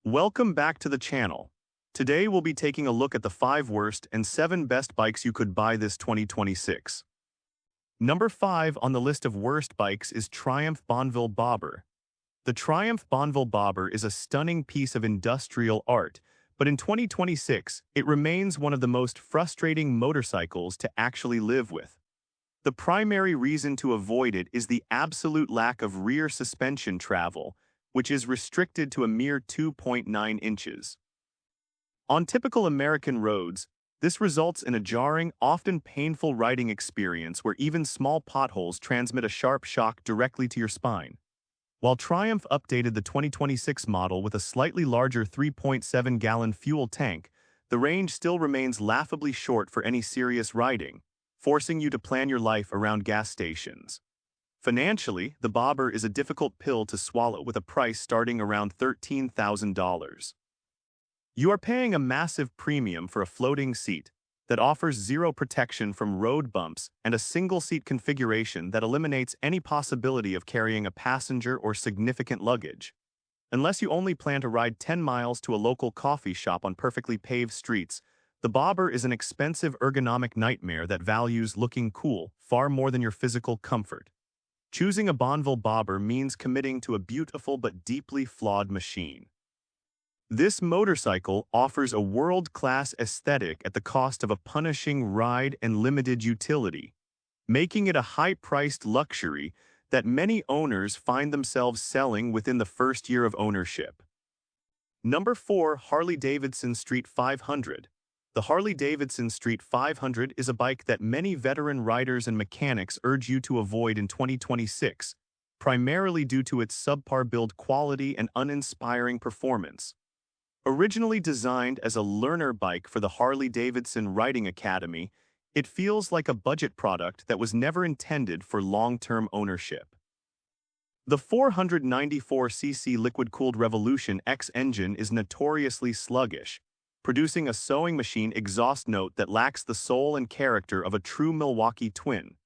Welcome back to the channel. Today we'll be taking a look at the 5 worst and 7 best bikes you could buy this 2026. Number 5 on the list of worst bikes is Triumph Bonneville Bobber. The Triumph Bonneville Bobber is a stunning piece of industrial art, but in 2026, it remains one of the most frustrating motorcycles to actually live with. The primary reason to avoid it is the absolute lack of rear suspension travel, which is restricted to a mere 2.9 inches. On typical American roads, this results in a jarring, often painful riding experience where even small potholes transmit a sharp shock directly to your spine. While Triumph updated the 2026 model with a slightly larger 3.7-gallon fuel tank, the range still remains laughably short for any serious riding, forcing you to plan your life around gas stations. Financially, the Bobber is a difficult pill to swallow with a price starting around $13,000. You are paying a massive premium for a floating seat that offers zero protection from road bumps and a single-seat configuration that eliminates any possibility of carrying a passenger or significant luggage. Unless you only plan to ride 10 miles to a local coffee shop on perfectly paved streets, the Bobber is an expensive ergonomic nightmare that values looking cool far more than your physical comfort. Choosing a Bonneville Bobber means committing to a beautiful but deeply flawed machine. This motorcycle offers a world-class aesthetic at the cost of a punishing ride and limited utility, making it a high-priced luxury that many owners find themselves selling within the first year of ownership. Number 4. Harley-Davidson Street 500. The Harley-Davidson Street 500 is a bike that many veteran riders and mechanics urge you to avoid in 2026, primarily due to its subpar build quality and uninspiring performance. Originally designed as a learner bike for the Harley-Davidson Riding Academy, it feels like a budget product that was never intended for long-term ownership. The 494cc liquid-cooled Revolution X engine is notoriously sluggish, producing a sewing machine exhaust note that lacks the soul and character of a true Milwaukee twin.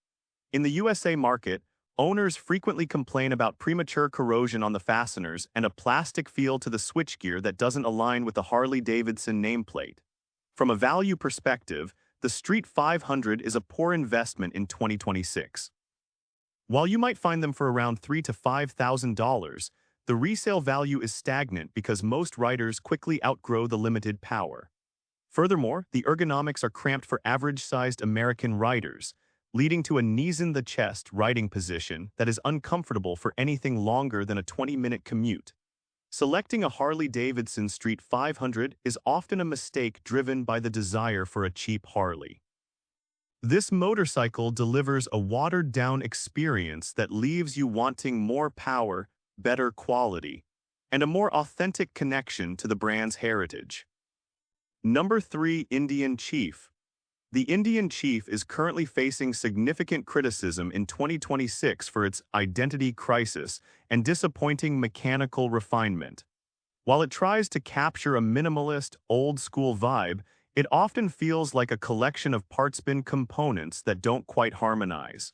In the USA market, owners frequently complain about premature corrosion on the fasteners and a plastic feel to the switchgear that doesn't align with the Harley-Davidson nameplate. From a value perspective, the Street 500 is a poor investment in 2026. While you might find them for around $3,000 to $5,000, the resale value is stagnant because most riders quickly outgrow the limited power. Furthermore, the ergonomics are cramped for average-sized American riders, leading to a knees-in-the-chest riding position that is uncomfortable for anything longer than a 20-minute commute. Selecting a Harley-Davidson Street 500 is often a mistake driven by the desire for a cheap Harley. This motorcycle delivers a watered-down experience that leaves you wanting more power, better quality, and a more authentic connection to the brand's heritage. Number 3. Indian Chief. The Indian Chief is currently facing significant criticism in 2026 for its identity crisis and disappointing mechanical refinement. While it tries to capture a minimalist, old-school vibe, it often feels like a collection of parts-bin components that don't quite harmonize.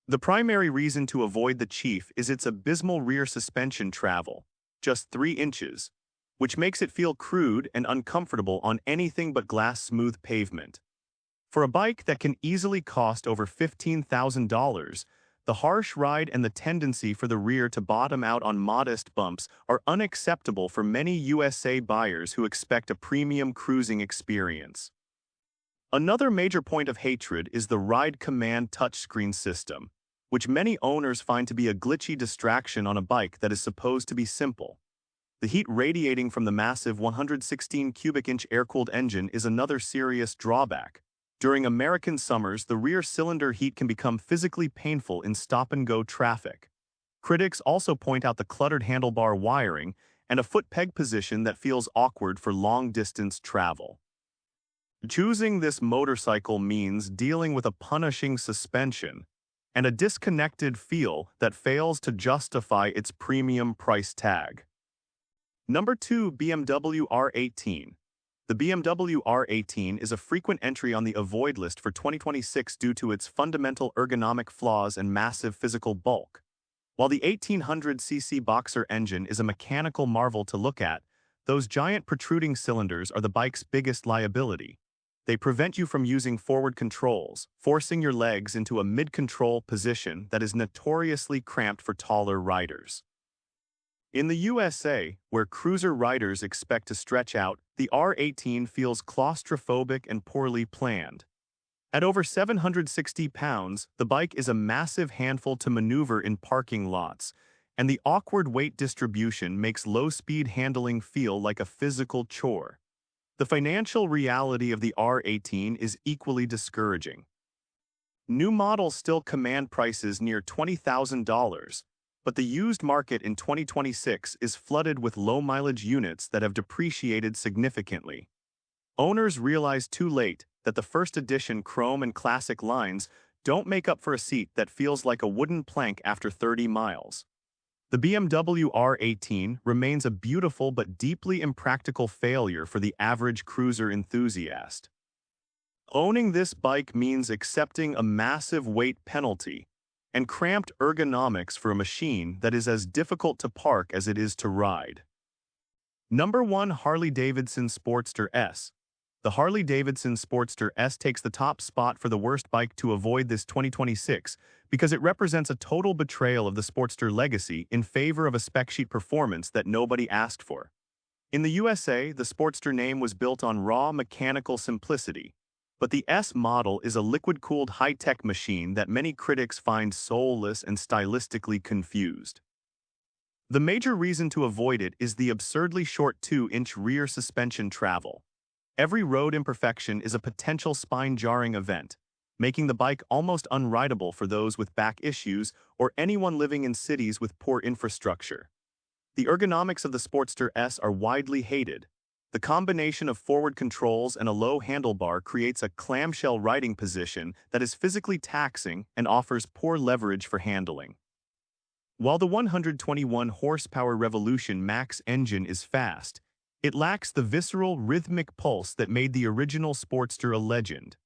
The primary reason to avoid the Chief is its abysmal rear suspension travel, just 3 inches, which makes it feel crude and uncomfortable on anything but glass-smooth pavement. For a bike that can easily cost over $15,000, the harsh ride and the tendency for the rear to bottom out on modest bumps are unacceptable for many USA buyers who expect a premium cruising experience. Another major point of hatred is the Ride Command touchscreen system, which many owners find to be a glitchy distraction on a bike that is supposed to be simple. The heat radiating from the massive 116 cubic inch air-cooled engine is another serious drawback. During American summers, the rear cylinder heat can become physically painful in stop-and-go traffic. Critics also point out the cluttered handlebar wiring and a foot peg position that feels awkward for long-distance travel. Choosing this motorcycle means dealing with a punishing suspension and a disconnected feel that fails to justify its premium price tag. Number 2. BMW R18. The BMW R18 is a frequent entry on the avoid list for 2026 due to its fundamental ergonomic flaws and massive physical bulk. While the 1800cc Boxer engine is a mechanical marvel to look at, Those giant protruding cylinders are the bike's biggest liability. They prevent you from using forward controls, forcing your legs into a mid-control position that is notoriously cramped for taller riders. In the USA, where cruiser riders expect to stretch out, the R18 feels claustrophobic and poorly planned. At over 760 pounds, the bike is a massive handful to maneuver in parking lots, and the awkward weight distribution makes low-speed handling feel like a physical chore. The financial reality of the R18 is equally discouraging. New models still command prices near $20,000, but the used market in 2026 is flooded with low-mileage units that have depreciated significantly. Owners realize too late that the first edition Chrome and Classic lines don't make up for a seat that feels like a wooden plank after 30 miles. The BMW R18 remains a beautiful but deeply impractical failure for the average cruiser enthusiast. Owning this bike means accepting a massive weight penalty and cramped ergonomics for a machine that is as difficult to park as it is to ride. Number 1. Harley-Davidson Sportster S. The Harley-Davidson Sportster S takes the top spot for the worst bike to avoid this 2026 because it represents a total betrayal of the Sportster legacy in favor of a spec sheet performance that nobody asked for. In the USA, the Sportster name was built on raw mechanical simplicity, but the S model is a liquid-cooled high-tech machine that many critics find soulless and stylistically confused. The major reason to avoid it is the absurdly short 2-inch rear suspension travel. Every road imperfection is a potential spine-jarring event, making the bike almost unrideable for those with back issues or anyone living in cities with poor infrastructure. The ergonomics of the Sportster S are widely hated. The combination of forward controls and a low handlebar creates a clamshell riding position that is physically taxing and offers poor leverage for handling. While the 121 horsepower Revolution Max engine is fast, it lacks the visceral, rhythmic pulse that made the original Sportster a legend.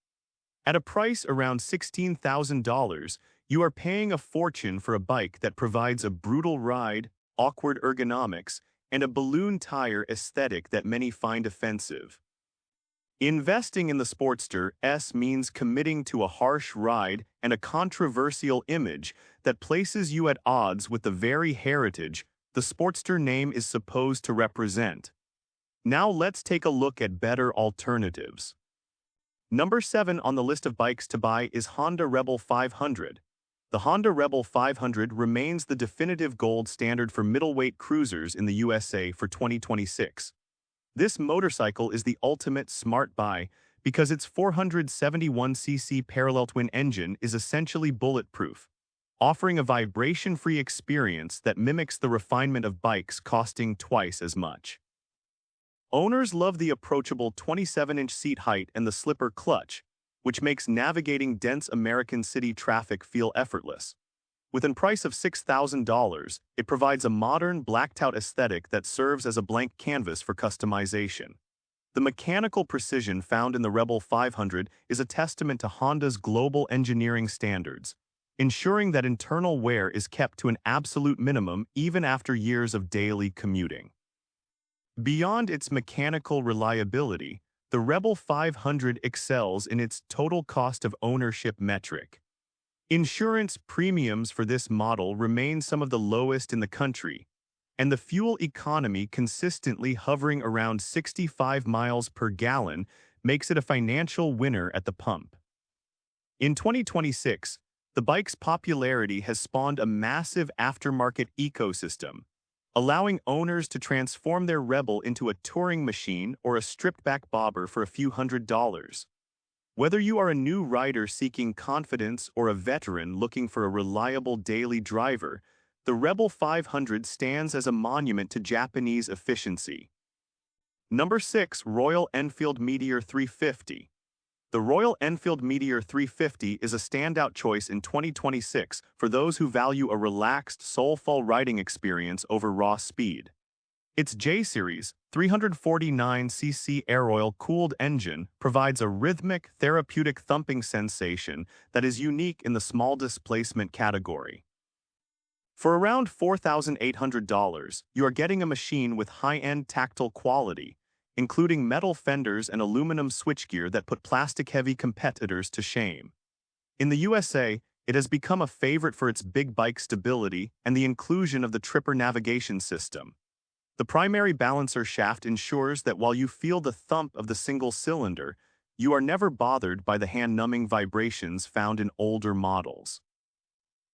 At a price around $16,000, you are paying a fortune for a bike that provides a brutal ride, awkward ergonomics, and a balloon tire aesthetic that many find offensive. Investing in the Sportster S means committing to a harsh ride and a controversial image that places you at odds with the very heritage the Sportster name is supposed to represent. Now let's take a look at better alternatives. Number 7 on the list of bikes to buy is Honda Rebel 500. The Honda Rebel 500 remains the definitive gold standard for middleweight cruisers in the USA for 2026. This motorcycle is the ultimate smart buy because its 471cc parallel twin engine is essentially bulletproof, offering a vibration-free experience that mimics the refinement of bikes costing twice as much. Owners love the approachable 27-inch seat height and the slipper clutch, which makes navigating dense American city traffic feel effortless. With a price of $6,000, it provides a modern blacked-out aesthetic that serves as a blank canvas for customization. The mechanical precision found in the Rebel 500 is a testament to Honda's global engineering standards, ensuring that internal wear is kept to an absolute minimum even after years of daily commuting. Beyond its mechanical reliability, the Rebel 500 excels in its total cost of ownership metric. Insurance premiums for this model remain some of the lowest in the country, and the fuel economy consistently hovering around 65 miles per gallon makes it a financial winner at the pump. In 2026, the bike's popularity has spawned a massive aftermarket ecosystem, allowing owners to transform their Rebel into a touring machine or a stripped-back bobber for a few $100s. Whether you are a new rider seeking confidence or a veteran looking for a reliable daily driver, the Rebel 500 stands as a monument to Japanese efficiency. Number 6. Royal Enfield Meteor 350. The Royal Enfield Meteor 350 is a standout choice in 2026 for those who value a relaxed, soulful riding experience over raw speed. Its J-Series 349cc air-oil-cooled engine provides a rhythmic, therapeutic thumping sensation that is unique in the small displacement category. For around $4,800, you are getting a machine with high-end tactile quality, including metal fenders and aluminum switchgear that put plastic-heavy competitors to shame. In the USA, it has become a favorite for its big bike stability and the inclusion of the Tripper navigation system. The primary balancer shaft ensures that while you feel the thump of the single cylinder, you are never bothered by the hand-numbing vibrations found in older models.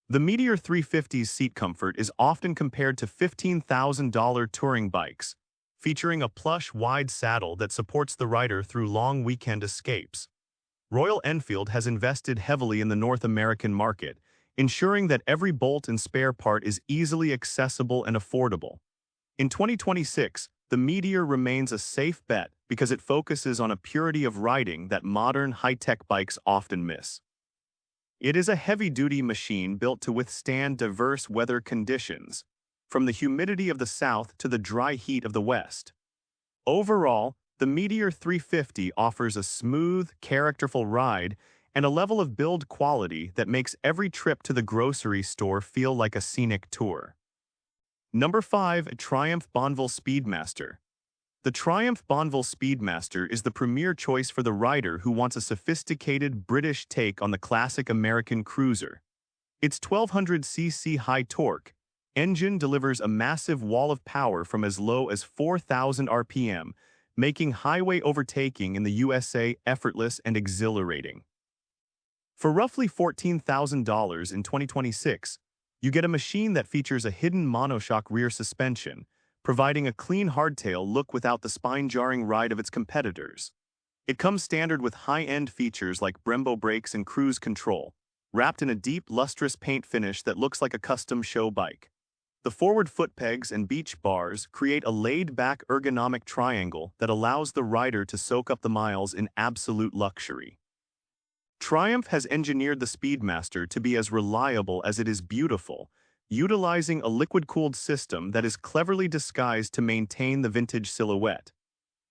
The Meteor 350's seat comfort is often compared to $15,000 touring bikes, featuring a plush, wide saddle that supports the rider through long weekend escapes. Royal Enfield has invested heavily in the North American market, ensuring that every bolt and spare part is easily accessible and affordable. In 2026, the Meteor remains a safe bet because it focuses on a purity of riding that modern, high-tech bikes often miss. It is a heavy-duty machine built to withstand diverse weather conditions, from the humidity of the south to the dry heat of the west. Overall, the Meteor 350 offers a smooth, characterful ride and a level of build quality that makes every trip to the grocery store feel like a scenic tour. Number 5. Triumph Bonneville Speedmaster. The Triumph Bonneville Speedmaster is the premier choice for the rider who wants a sophisticated British take on the classic American cruiser. Its 1200cc high torque engine delivers a massive wall of power from as low as 4,000 RPM, making highway overtaking in the USA effortless and exhilarating. For roughly $14,000 in 2026, you get a machine that features a hidden monoshock rear suspension, providing a clean hardtail look without the spine-jarring ride of its competitors. It comes standard with high-end features like Brembo brakes and cruise control, wrapped in a deep, lustrous paint finish that looks like a custom show bike. The forward foot pegs and beach bars create a laid-back ergonomic triangle that allows the rider to soak up the miles in absolute luxury. Triumph has engineered the Speedmaster to be as reliable as it is beautiful, utilizing a liquid-cooled system that is cleverly disguised to maintain the vintage silhouette.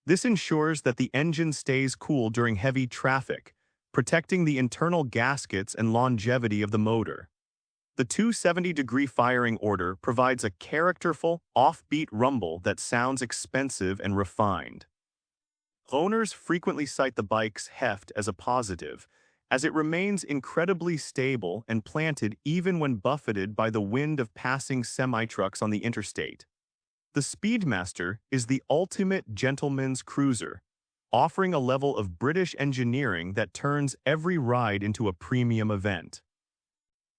This ensures that the engine stays cool during heavy traffic, protecting the internal gaskets and longevity of the motor. The 270-degree firing order provides a characterful, offbeat rumble that sounds expensive and refined. Owners frequently cite the bike's heft as a positive, as it remains incredibly stable and planted even when buffeted by the wind of passing semi-trucks on the interstate. The Speedmaster is the ultimate gentleman's cruiser, offering a level of British engineering that turns every ride into a premium event.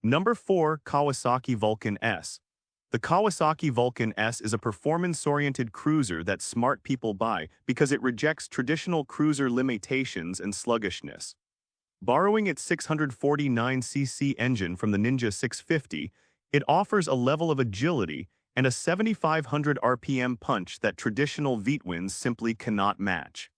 Number 4. Kawasaki Vulcan S. The Kawasaki Vulcan S is a performance-oriented cruiser that smart people buy because it rejects traditional cruiser limitations and sluggishness. Borrowing its 649cc engine from the Ninja 650, it offers a level of agility and a 7,500 RPM punch that traditional V-twins simply cannot match.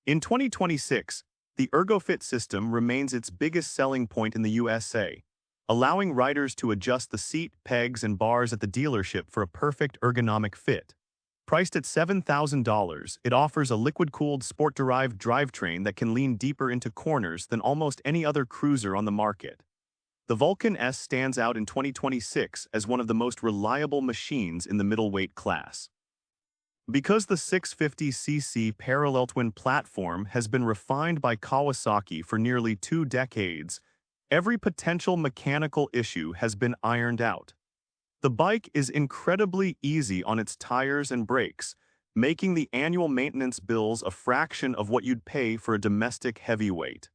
In 2026, the ErgoFit system remains its biggest selling point in the USA, allowing riders to adjust the seat, pegs, and bars at the dealership for a perfect ergonomic fit. Priced at $7,000, it offers a liquid-cooled sport-derived drivetrain that can lean deeper into corners than almost any other cruiser on the market. The Vulcan S stands out in 2026 as one of the most reliable machines in the middleweight class. Because the 650cc parallel twin platform has been refined by Kawasaki for nearly 2 decades, every potential mechanical issue has been ironed out. The bike is incredibly easy on its tires and brakes, making the annual maintenance bills a fraction of what you'd pay for a domestic heavyweight.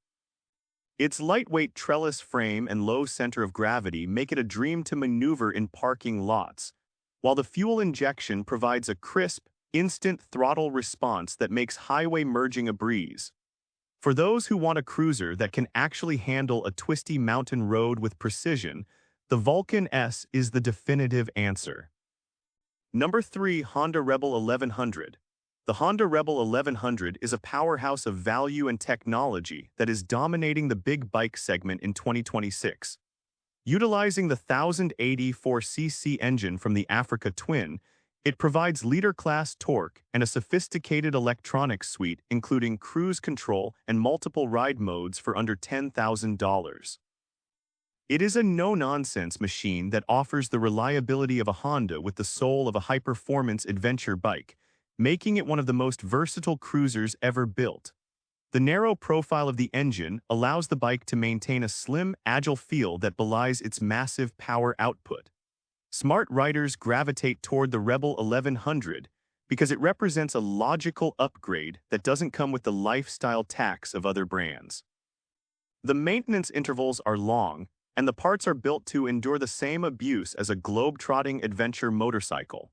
Its lightweight trellis frame and low center of gravity make it a dream to maneuver in parking lots, while the fuel injection provides a crisp, instant throttle response that makes highway merging a breeze. For those who want a cruiser that can actually handle a twisty mountain road with precision, the Vulcan S is the definitive answer. Number 3. Honda Rebel 1100. The Honda Rebel 1100 is a powerhouse of value and technology that is dominating the big bike segment in 2026. Utilizing the 1084cc engine from the Africa Twin, it provides leader-class torque and a sophisticated electronics suite including cruise control and multiple ride modes for under $10,000. It is a no-nonsense machine that offers the reliability of a Honda with the soul of a high-performance adventure bike, making it one of the most versatile cruisers ever built. The narrow profile of the engine allows the bike to maintain a slim, agile feel that belies its massive power output. Smart riders gravitate toward the Rebel 1100 because it represents a logical upgrade that doesn't come with the lifestyle tax of other brands. The maintenance intervals are long, and the parts are built to endure the same abuse as a globe-trotting adventure motorcycle.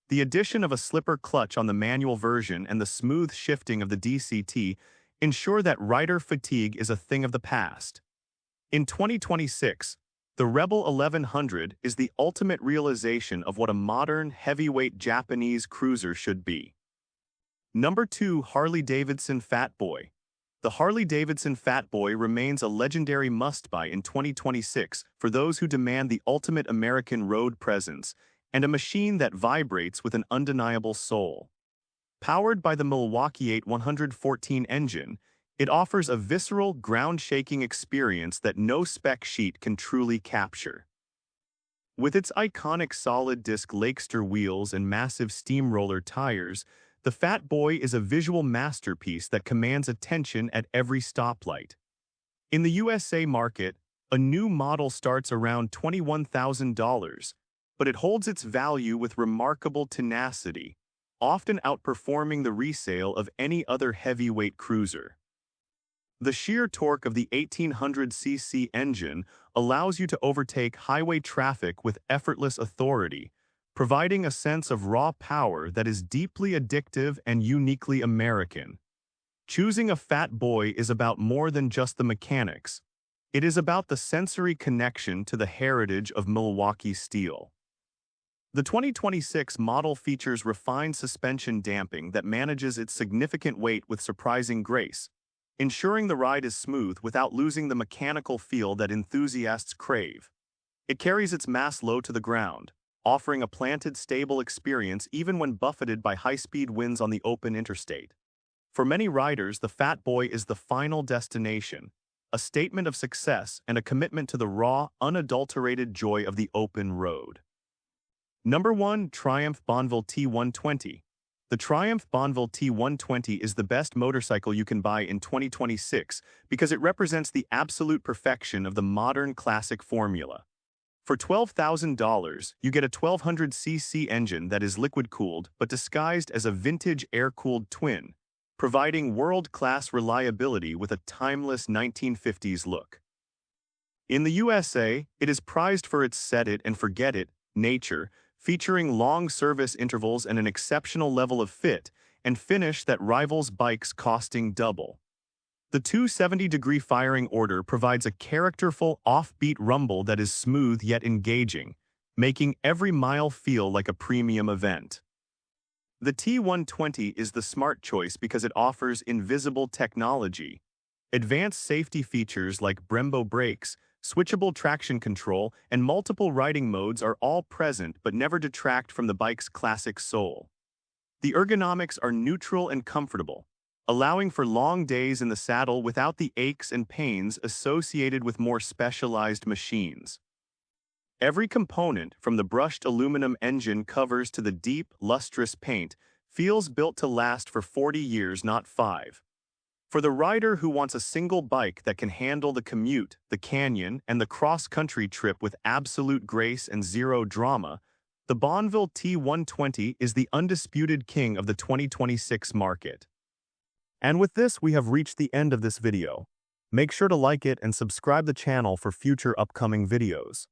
The addition of a slipper clutch on the manual version and the smooth shifting of the DCT ensure that rider fatigue is a thing of the past. In 2026, the Rebel 1100 is the ultimate realization of what a modern, heavyweight Japanese cruiser should be. Number 2. Harley-Davidson Fat Boy. The Harley-Davidson Fat Boy remains a legendary must-buy in 2026 for those who demand the ultimate American road presence and a machine that vibrates with an undeniable soul. Powered by the Milwaukee 8114 engine, it offers a visceral, ground-shaking experience that no spec sheet can truly capture. With its iconic solid-disc Lakester wheels and massive steamroller tires, the Fat Boy is a visual masterpiece that commands attention at every stoplight. In the USA market, a new model starts around $21,000, but it holds its value with remarkable tenacity, often outperforming the resale of any other heavyweight cruiser. The sheer torque of the 1800cc engine allows you to overtake highway traffic with effortless authority, providing a sense of raw power that is deeply addictive and uniquely American. Choosing a Fat Boy is about more than just the mechanics. It is about the sensory connection to the heritage of Milwaukee steel. The 2026 model features refined suspension damping that manages its significant weight with surprising grace, ensuring the ride is smooth without losing the mechanical feel that enthusiasts crave. It carries its mass low to the ground, offering a planted, stable experience even when buffeted by high-speed winds on the open interstate. For many riders, the Fat Boy is the final destination, a statement of success and a commitment to the raw, unadulterated joy of the open road. Number 1. Triumph Bonneville T120. The Triumph Bonneville T120 is the best motorcycle you can buy in 2026 because it represents the absolute perfection of the modern classic formula. For $12,000, you get a 1200cc engine that is liquid-cooled but disguised as a vintage air-cooled twin, providing world-class reliability with a timeless 1950s look. In the USA, it is prized for its set-it-and-forget-it nature, featuring long service intervals and an exceptional level of fit and finish that rivals bikes costing double. The 270-degree firing order provides a characterful, offbeat rumble that is smooth yet engaging, making every mile feel like a premium event. The T120 is the smart choice because it offers invisible technology. Advanced safety features like Brembo brakes, switchable traction control, and multiple riding modes are all present but never detract from the bike's classic soul. The ergonomics are neutral and comfortable, allowing for long days in the saddle without the aches and pains associated with more specialized machines. Every component, from the brushed aluminum engine covers to the deep, lustrous paint, feels built to last for 40 years, not 5. For the rider who wants a single bike that can handle the commute, the canyon, and the cross-country trip with absolute grace and zero drama, the Bonneville T120 is the undisputed king of the 2026 market. And with this, we have reached the end of this video. Make sure to like it and subscribe the channel for future upcoming videos.